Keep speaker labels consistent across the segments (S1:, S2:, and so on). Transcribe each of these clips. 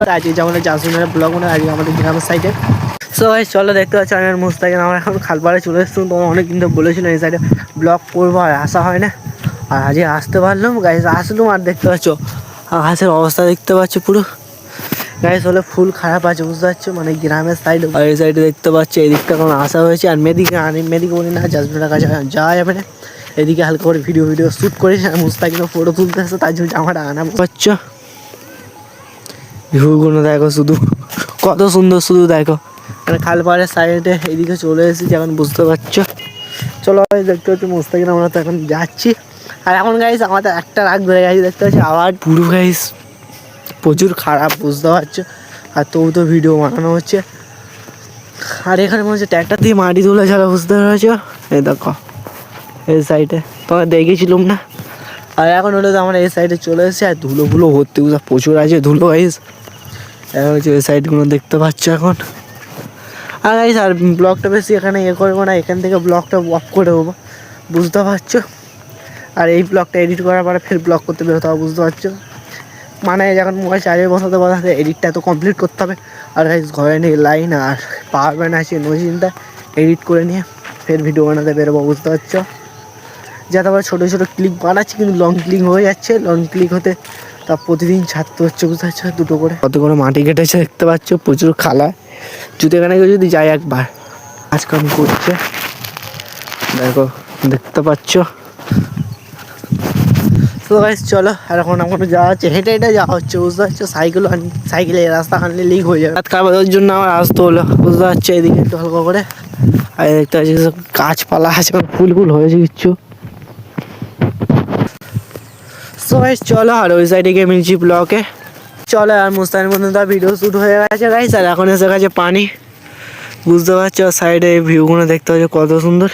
S1: আজকে যেমন জাসমিনের ব্লগ মনে আজকে আমাদের গ্রামের সাইডে। সো ভাই চলো দেখতে পাচ্ছি আমি মুস্তাকিন আমরা এখন খালপাড়ে চলে এসেছি। তোমার অনেক কিন্তু বলেছিল এই সাইডে ব্লগ করবো আর আসা হয় না, আর আজকে আসতে পারলাম। গাইস আসলাম আর দেখতে পাচ্ছ আকাশের অবস্থা দেখতে পাচ্ছ পুরো গাইস হলে ফুল খারাপ আছে বুঝতে পারছো, মানে গ্রামের সাইডে। আর এই সাইডে দেখতে পাচ্ছি এই দিকটা কোনো আসা হয়েছে আর মেদিকে বলি না জাসমিনের কাছে যাওয়া যাবে না। এদিকে হালকা করে ভিডিও শ্যুট করেছি আর মুস্তাকিনও ফটো তুলতে আসছে, তার জন্য জামাটা আনা পাচ্ছ। ভিউগুলো দেখো শুধু কত সুন্দর, শুধু দেখো মানে খালপাড়ের সাইডে এদিকে চলে এসেছি এখন বুঝতে পারছো। চলো দেখতে পাচ্ছি মুস্তাকিন আমরা তো এখন যাচ্ছি। আর এখন গাইস আমাদের একটা রাগ ধরে গেছে দেখতে পাচ্ছি, আবার পুরো গাইস প্রচুর খারাপ বুঝতে পারছো। আর তবু তো ভিডিও বানানো হচ্ছে। আর এখানে মনে হচ্ছে ট্র্যাক্টর দিয়ে মাটি তুলে ছাড়া বুঝতে পারছো। এই দেখো এই সাইডে তোমার দেখেছিলাম না। আর এখন হলো তো আমরা এই সাইডে চলে এসেছি আর ধুলো ভর্তি প্রচুর আছে ধুলো গাইস। এখন হচ্ছে এই সাইডগুলো দেখতে পাচ্ছ এখন। আর গাইস আর ব্লগটা বেশি এখানে করবো না, এখান থেকে ব্লগটা অফ করে দেবো বুঝতে পারছো। আর এই ব্লগটা এডিট করার পরে ফের ব্লগ করতে বেরোতে হবে বুঝতে পারছো। মানে যখন মোবাইল চার্জে বসাতে এডিটটা তো কমপ্লিট করতে হবে। আর গাইস ঘরে নিয়ে লাইন আর পাওয়ার ব্যান্ড আছে, নো চিন্তা এডিট করে নিয়ে ফের ভিডিও বানাতে বেরোবো বুঝতে পারছো। যাতে আবার ছোটো ক্লিপ বানাচ্ছি কিন্তু লং ক্লিক হয়ে যাচ্ছে, লং ক্লিক হতে তা প্রতিদিন ছাড়তে হচ্ছে বুঝতে পারছো। দুটো করে কত করে মাটি কেটেছে দেখতে পাচ্ছ, প্রচুর খালা। যদি এখানে কেউ যদি যায় একবার কাজ কাম করছে দেখো দেখতে পাচ্ছ। তো গাইস চলো আর এখন আমার যাওয়া হচ্ছে, হেঁটে যাওয়া হচ্ছে বুঝতে পারছো। সাইকেলে রাস্তা হাঁটলে লিক হয়ে যাবে, খাবারের জন্য আমার আসতে হলো বুঝতে পারছো। এদিকে একটু হালকা করে আর দেখতে পাচ্ছি গাছপালা আছে, ফুল হয়েছে কিচ্ছু। সো গাইস চলো আর ওই সাইডে গিয়ে মিলছি ব্লকে। চলো আর মুস্তানের মধ্যে তো ভিডিও শ্যুট হয়ে গেছে গাইস। আর এখন এসে গেছে পানি বুঝতে পারছো, সাইডে ভিউগুলো দেখতে পাচ্ছ কত সুন্দর।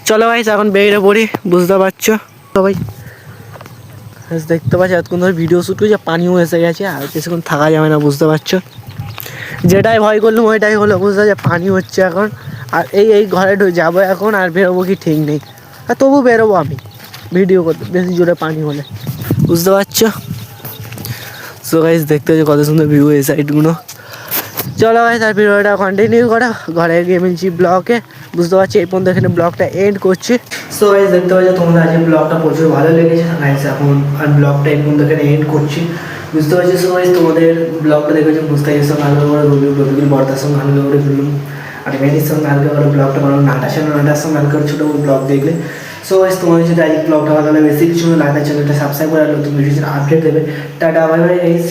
S1: চলো গাইস এখন বেরিয়ে পড়ি বুঝতে পারছো সবাই। দেখতে পাচ্ছি এতক্ষণ ধরে ভিডিও শ্যুট করছে, পানিও এসে গেছে আর কিছুক্ষণ থাকা যাবে না বুঝতে পারছো। যেটাই ভয় করলাম ওইটাই হলো বুঝতে পারছো, পানি হচ্ছে এখন। আর এই ঘরে যাবো এখন আর বেরোবো কি ঠিক নেই, আর তবু বেরোবো আমি ভিডিও করতে বেশি জোরে পানি হলে বুঝতে পারছো। সো গাইস দেখতে পাচ্ছ কত সুন্দর ভিউ এই সাইডগুলো। চলো গাইস আর ভিডিওটা কন্টিনিউ করো, ঘরে গিয়ে মিলছি ব্লগে বুঝতে পারছি। এই পর্যন্ত এখানে ব্লগটা এন্ড করছি। সো গাইস দেখতে পাচ্ছ তোমাদের আজকে ব্লগটা প্রচুর ভালো লেগেছে গাইস। এখন আর ব্লগটা এই পর্যন্ত এখানে এন্ড করছি বুঝতে পারছি। সো গাইস তোমাদের ব্লগটা দেখেছো মুস্তাকির সঙ্গে হালকা করে রবিকুল বর্তার সঙ্গে হালকা করে ফেলুন, আর মেডির সঙ্গে হালকা করে ব্লগটা বানানো, নাটার সঙ্গে হালকা করে ছোটো ব্লগ দেখলে। সো গাইস তোমাদের যদি আজকে ব্লগটা ভালো লাগে বেশি কিছু লাইক চ্যানেলটা সাবস্ক্রাইব করে নতুন ভিডিও আপডেট দেবে। Tata bye bye guys.